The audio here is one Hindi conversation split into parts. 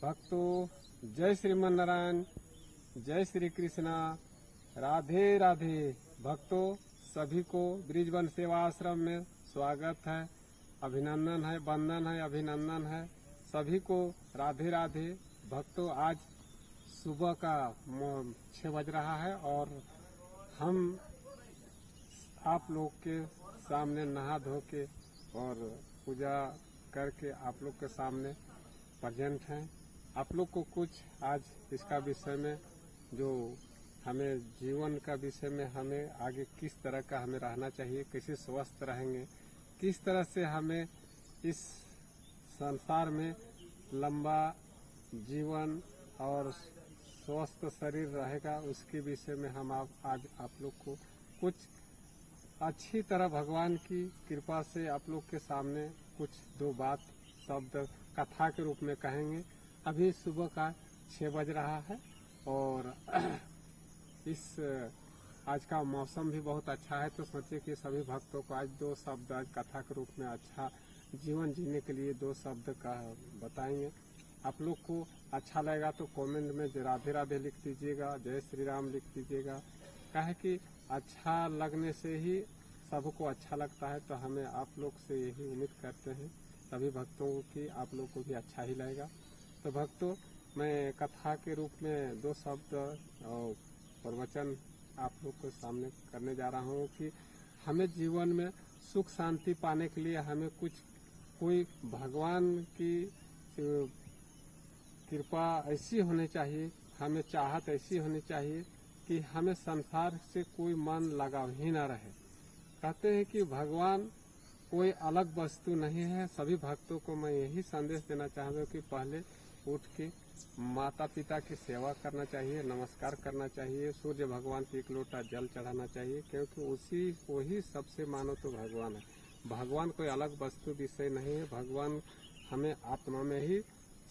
भक्तों, जय श्रीमन नारायण, जय श्री कृष्णा, राधे राधे। भक्तों, सभी को ब्रिजवन सेवा आश्रम में स्वागत है, अभिनंदन है, वंदन है, अभिनंदन है। सभी को राधे राधे। भक्तों, आज सुबह का 6 बज रहा है और हम आप लोग के सामने नहा धो के और पूजा करके आप लोग के सामने प्रेजेंट हैं। आप लोग को कुछ आज इसका विषय में, जो हमें जीवन का विषय में, हमें आगे किस तरह का हमें रहना चाहिए, कैसे स्वस्थ रहेंगे, किस तरह से हमें इस संसार में लंबा जीवन और स्वस्थ शरीर रहेगा, उसके विषय में हम आज आप लोग को कुछ अच्छी तरह भगवान की कृपा से आप लोग के सामने कुछ दो बात शब्द कथा के रूप में कहेंगे। अभी सुबह का 6 बज रहा है और इस आज का मौसम भी बहुत अच्छा है, तो सोचे कि सभी भक्तों को आज दो शब्द आज कथा के रूप में अच्छा जीवन जीने के लिए दो शब्द का बताएंगे। आप लोग को अच्छा लगेगा तो कमेंट में राधे राधे लिख दीजिएगा, जय श्री राम लिख दीजिएगा। काहे कि अच्छा लगने से ही सबको अच्छा लगता है, तो हमें आप लोग से यही उम्मीद करते हैं सभी भक्तों की आप लोग को भी अच्छा ही लगेगा। तो भक्तों, मैं कथा के रूप में दो शब्द और प्रवचन आप लोग के सामने करने जा रहा हूँ कि हमें जीवन में सुख शांति पाने के लिए हमें कोई भगवान की कृपा ऐसी होनी चाहिए, हमें चाहत ऐसी होनी चाहिए कि हमें संसार से कोई मन लगाव ही ना रहे। कहते हैं कि भगवान कोई अलग वस्तु नहीं है। सभी भक्तों को मैं यही संदेश देना चाहूँगा कि पहले उठ के माता पिता की सेवा करना चाहिए, नमस्कार करना चाहिए, सूर्य भगवान को एक लोटा जल चढ़ाना चाहिए, क्योंकि वही सबसे मानो तो भगवान है। भगवान कोई अलग वस्तु विषय नहीं है। भगवान हमें आत्मा में ही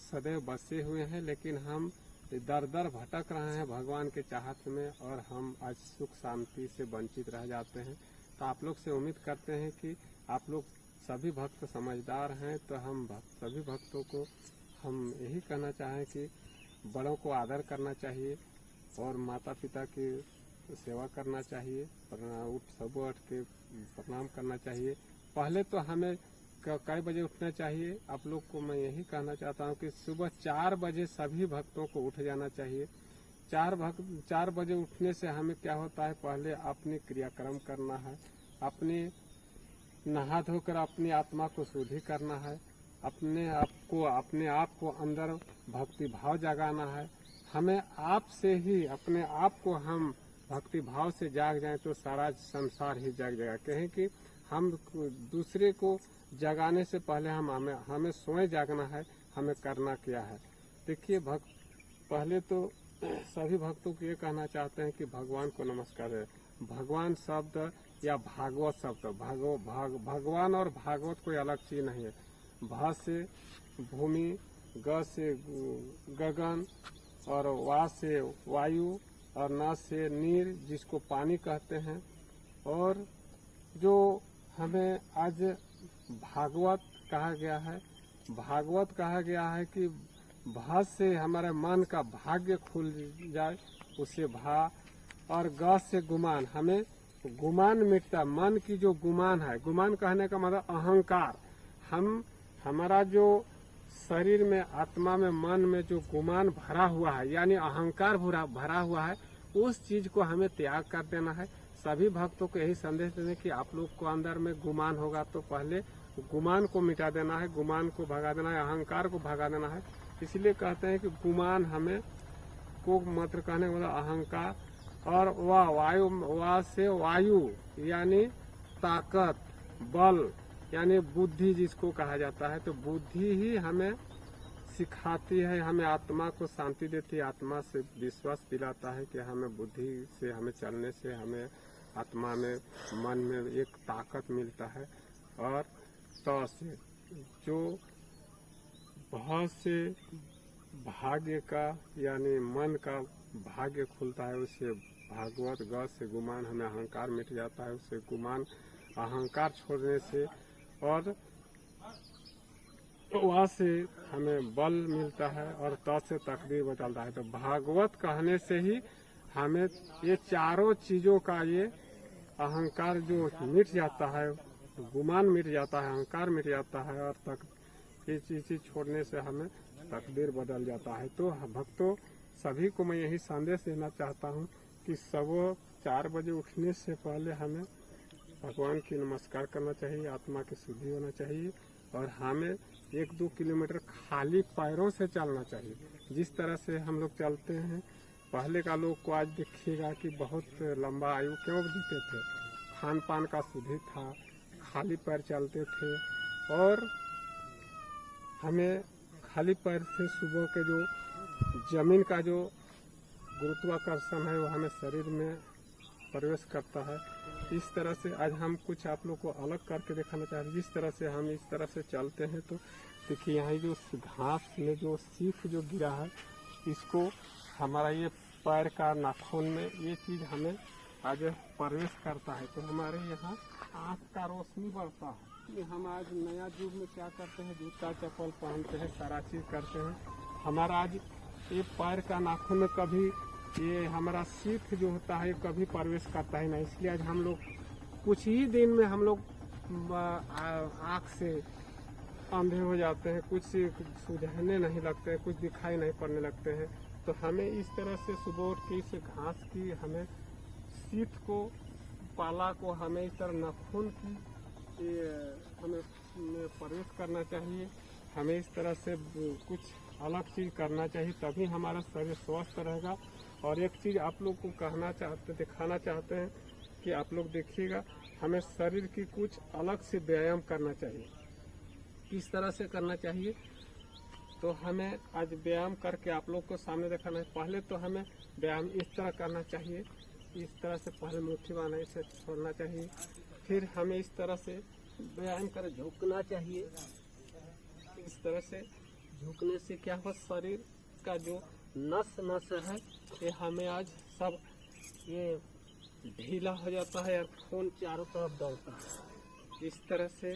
सदैव बसे हुए हैं, लेकिन हम दर दर भटक रहे हैं भगवान के चाहत में और हम आज सुख शांति से वंचित रह जाते हैं। तो आप लोग से उम्मीद करते हैं कि आप लोग सभी भक्त समझदार हैं, तो हम सभी भक्तों को हम यही कहना चाहें कि बड़ों को आदर करना चाहिए और माता पिता की सेवा करना चाहिए, सुबह उठ के प्रणाम करना चाहिए। पहले तो हमें कई बजे उठना चाहिए। आप लोग को मैं यही कहना चाहता हूँ कि सुबह 4 बजे सभी भक्तों को उठ जाना चाहिए। 4 बजे उठने से हमें क्या होता है, पहले अपनी क्रियाक्रम करना है, अपनी नहा धोकर अपनी आत्मा को शुद्धि करना है, अपने आप को अंदर भक्ति भाव जगाना है। हमें आप से ही अपने आप को हम भक्ति भाव से जाग जाएं तो सारा संसार ही जाग जाएगा। कहें कि हम दूसरे को जगाने से पहले हमें स्वयं जागना है, हमें करना क्या है। देखिए पहले तो सभी भक्तों को ये कहना चाहते हैं कि भगवान को नमस्कार है। भगवान शब्द या भागवत शब्द, भगवान और भागवत कोई अलग चीज नहीं है। भ से भूमि, ग से गगन और वा से वायु और न से नीर, जिसको पानी कहते हैं। और जो हमें आज भागवत कहा गया है, भागवत कहा गया है कि भ से हमारे मन का भाग्य खुल जाए, उसे भा। और ग से गुमान, हमें गुमान मिटता, मन की जो गुमान है, गुमान कहने का मतलब अहंकार। हमारा जो शरीर में, आत्मा में, मन में जो गुमान भरा हुआ है, यानी अहंकार भरा हुआ है, उस चीज को हमें त्याग कर देना है। सभी भक्तों को यही संदेश देने कि आप लोग को अंदर में गुमान होगा तो पहले गुमान को मिटा देना है, गुमान को भगा देना है, अहंकार को भगा देना है। इसलिए कहते हैं कि गुमान हमें को मात्र कहने वाला अहंकार। और वा से वायु यानी ताकत, बल यानी बुद्धि जिसको कहा जाता है। तो बुद्धि ही हमें सिखाती है, हमें आत्मा को शांति देती है, आत्मा से विश्वास दिलाता है कि हमें बुद्धि से हमें चलने से हमें आत्मा में, मन में एक ताकत मिलता है। और त से जो बहुत से भाग्य का यानी मन का भाग्य खुलता है, उससे भागवत। ग से गुमान, हमें अहंकार मिट जाता है, उससे गुमान अहंकार छोड़ने से। और वहाँ से हमें बल मिलता है और तब से तकदीर बदलता है। तो भागवत कहने से ही हमें ये चारों चीजों का ये अहंकार जो मिट जाता है, गुमान मिट जाता है, अहंकार मिट जाता है और तक ये चीज छोड़ने से हमें तकदीर बदल जाता है। तो भक्तों सभी को मैं यही संदेश देना चाहता हूँ कि सुबह 4 बजे उठने से पहले हमें भगवान की नमस्कार करना चाहिए, आत्मा की शुद्धि होना चाहिए और हमें 1-2 किलोमीटर खाली पैरों से चलना चाहिए। जिस तरह से हम लोग चलते हैं, पहले का लोग को आज देखिएगा कि बहुत लंबा आयु क्यों जीते थे, खान पान का शुद्धि था, खाली पैर चलते थे और हमें खाली पैर से सुबह के जो जमीन का जो गुरुत्वाकर्षण है वो हमें शरीर में प्रवेश करता है। इस तरह से आज हम कुछ आप लोग को अलग करके दिखाना चाहते हैं। जिस तरह से हम इस तरह से चलते हैं तो देखिए यहाँ जो घास में जो सीख जो गिरा है, इसको हमारा ये पैर का नाखून में ये चीज हमें आज प्रवेश करता है। तो हमारे यहाँ आँख का रोशनी बढ़ता है कि हम आज नया युग में क्या करते हैं, जूता चप्पल पहनते हैं, सारा चीज करते हैं। हमारा आज ये पैर का नाखून में कभी ये हमारा सीख जो होता है कभी प्रवेश करता ही नहीं। इसलिए आज हम लोग कुछ ही दिन में हम लोग आँख से अंधे हो जाते हैं, कुछ सुझाने नहीं लगते हैं, कुछ दिखाई नहीं पड़ने लगते हैं। तो हमें इस तरह से सुबह उठ के इस घास की हमें सीख को पाला को हमें इस तरह नाखून की हमें प्रवेश करना चाहिए। हमें इस तरह से कुछ अलग चीज करना चाहिए, तभी हमारा शरीर स्वस्थ रहेगा। और एक चीज आप लोग को दिखाना चाहते हैं कि आप लोग देखिएगा, हमें शरीर की कुछ अलग से व्यायाम करना चाहिए। किस तरह से करना चाहिए, तो हमें आज व्यायाम करके आप लोग को सामने दिखाना है। पहले तो हमें व्यायाम इस तरह करना चाहिए, इस तरह से पहले मुट्ठी बांधना, इसे छोड़ना चाहिए। फिर हमें इस तरह से व्यायाम कर झुकना चाहिए। इस तरह से झुकने से क्या हो, शरीर का जो नस है ये हमें आज सब ये ढीला हो जाता है और खून चारों तरफ दौड़ता है। इस तरह से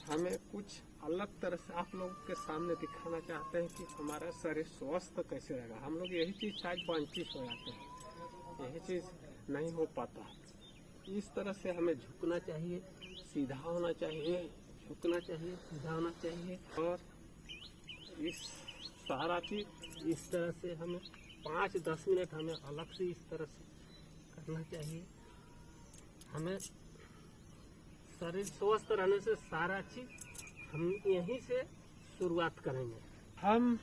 हमें कुछ अलग तरह से आप लोगों के सामने दिखाना चाहते हैं कि हमारा शरीर स्वस्थ कैसे रहेगा। हम लोग यही चीज आज वंचित हो जाते हैं, यही चीज नहीं हो पाता। इस तरह से हमें झुकना चाहिए, सीधा होना चाहिए, झुकना चाहिए, सीधा होना चाहिए। और इस सारा चीज इस तरह से हमें 5-10 मिनट हमें अलग से इस तरह से करना चाहिए। हमें शरीर स्वस्थ रहने से सारा चीज हम यहीं से शुरुआत करेंगे। हम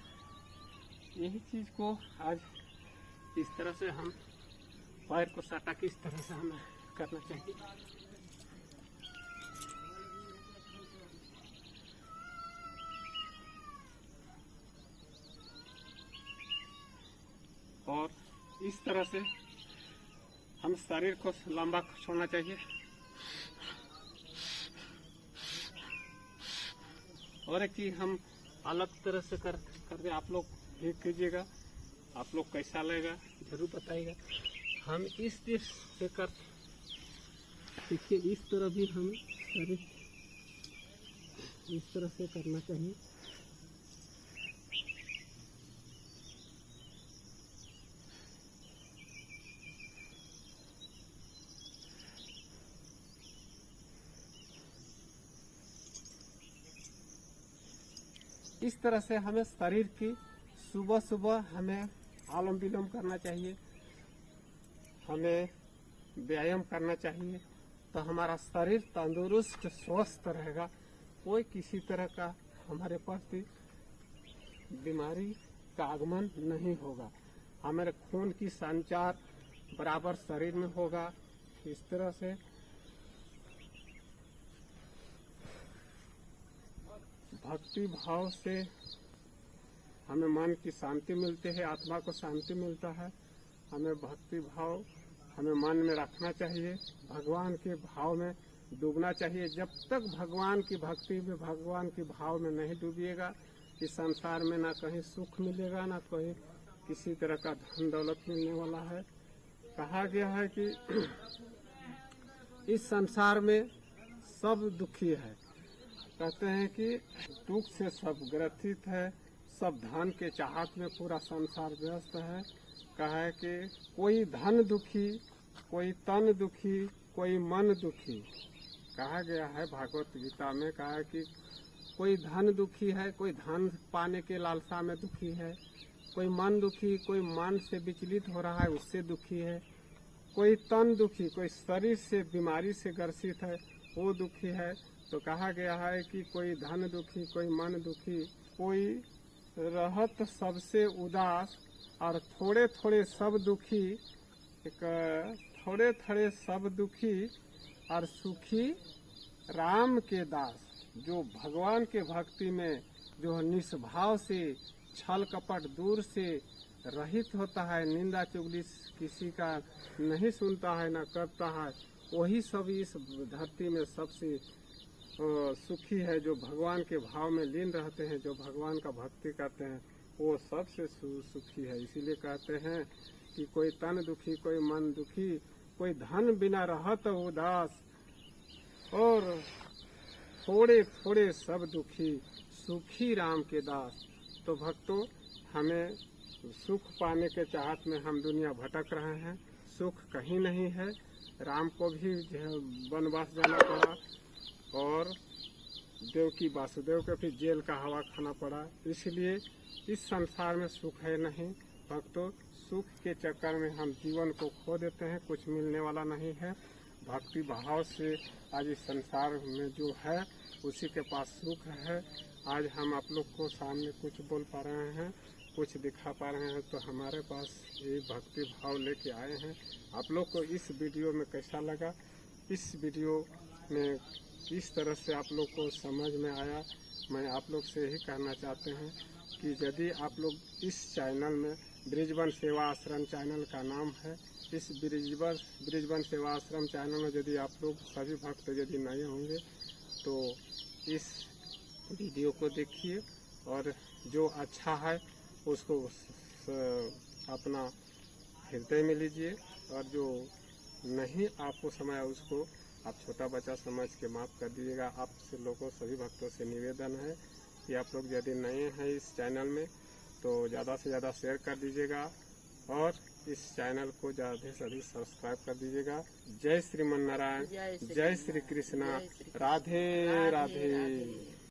यही चीज को आज इस तरह से हम पैर को सटा के इस तरह से हमें करना चाहिए। और इस तरह से हम शरीर को लंबा छोड़ना चाहिए। और एक चीज हम अलग तरह से करके आप लोग भी कीजिएगा, आप लोग कैसा लगेगा जरूर बताइएगा। हम इस चीज से कर देखिए, इस तरह भी हम शरीर इस तरह से करना चाहिए। इस तरह से हमें शरीर की सुबह सुबह हमें अनुलोम विलोम करना चाहिए, हमें व्यायाम करना चाहिए। तो हमारा शरीर तंदुरुस्त स्वस्थ रहेगा, कोई किसी तरह का हमारे पास बीमारी का आगमन नहीं होगा। हमारे खून की संचार बराबर शरीर में होगा। इस तरह से भक्ति भाव से हमें मन की शांति मिलती है, आत्मा को शांति मिलता है। हमें भक्ति भाव हमें मन में रखना चाहिए, भगवान के भाव में डूबना चाहिए। जब तक भगवान की भक्ति में, भगवान के भाव में नहीं डूबिएगा, इस संसार में ना कहीं सुख मिलेगा, ना कहीं किसी तरह का धन दौलत मिलने वाला है। कहा गया है कि इस संसार में सब दुखी है, कहते हैं कि दुख से सब ग्रसित है, सब धन के चाहत में पूरा संसार व्यस्त है। कहा कि कोई धन दुखी, कोई तन दुखी, कोई मन दुखी। कहा गया है भागवत गीता में, कहा कि कोई धन दुखी है, कोई धन पाने के लालसा में दुखी है, कोई मन दुखी, कोई मन से विचलित हो रहा है उससे दुखी है, कोई तन दुखी, कोई शरीर से बीमारी से ग्रसित है वो दुखी है। तो कहा गया है कि कोई धन दुखी, कोई मन दुखी, कोई रहत सबसे उदास, और थोड़े थोड़े सब दुखी, थोड़े थोड़े सब दुखी और सुखी राम के दास। जो भगवान के भक्ति में जो निष्भाव से, छल कपट दूर से रहित होता है, निंदा चुगली किसी का नहीं सुनता है न करता है, वही सब इस धरती में सबसे सुखी है। जो भगवान के भाव में लीन रहते हैं, जो भगवान का भक्ति करते हैं, वो सबसे सुखी है। इसीलिए कहते हैं कि कोई तन दुखी, कोई मन दुखी, कोई धन बिना रहत उदास, और थोड़े थोड़े सब दुखी, सुखी राम के दास। तो भक्तों, हमें सुख पाने के चाहत में हम दुनिया भटक रहे हैं, सुख कहीं नहीं है। राम को भी वनवास जाना पड़ा, और देवकी वासुदेव को भी जेल का हवा खाना पड़ा। इसलिए इस संसार में सुख है नहीं। भक्तों, सुख के चक्कर में हम जीवन को खो देते हैं, कुछ मिलने वाला नहीं है। भक्ति भाव से आज इस संसार में जो है उसी के पास सुख है। आज हम आप लोग को सामने कुछ बोल पा रहे हैं, कुछ दिखा पा रहे हैं, तो हमारे पास ये भक्ति भाव लेके आए हैं। आप लोग को इस वीडियो में कैसा लगा, इस वीडियो में किस तरह से आप लोग को समझ में आया, मैं आप लोग से यही कहना चाहते हैं कि यदि आप लोग इस चैनल में, ब्रिजवन सेवा आश्रम चैनल का नाम है, इस ब्रिजवन सेवा आश्रम चैनल में यदि आप लोग सभी भक्त यदि नए होंगे तो इस वीडियो को देखिए, और जो अच्छा है उसको अपना हृदय में लीजिए, और जो नहीं आपको समय उसको आप छोटा बच्चा समझ के माफ़ कर दीजिएगा। आपसे लोगों, सभी भक्तों से निवेदन है कि आप लोग यदि नए हैं इस चैनल में तो ज़्यादा से ज़्यादा शेयर कर दीजिएगा, और इस चैनल को ज़्यादा से अधिक सब्सक्राइब कर दीजिएगा। जय श्रीमन नारायण, जय श्री कृष्णा, राधे राधे।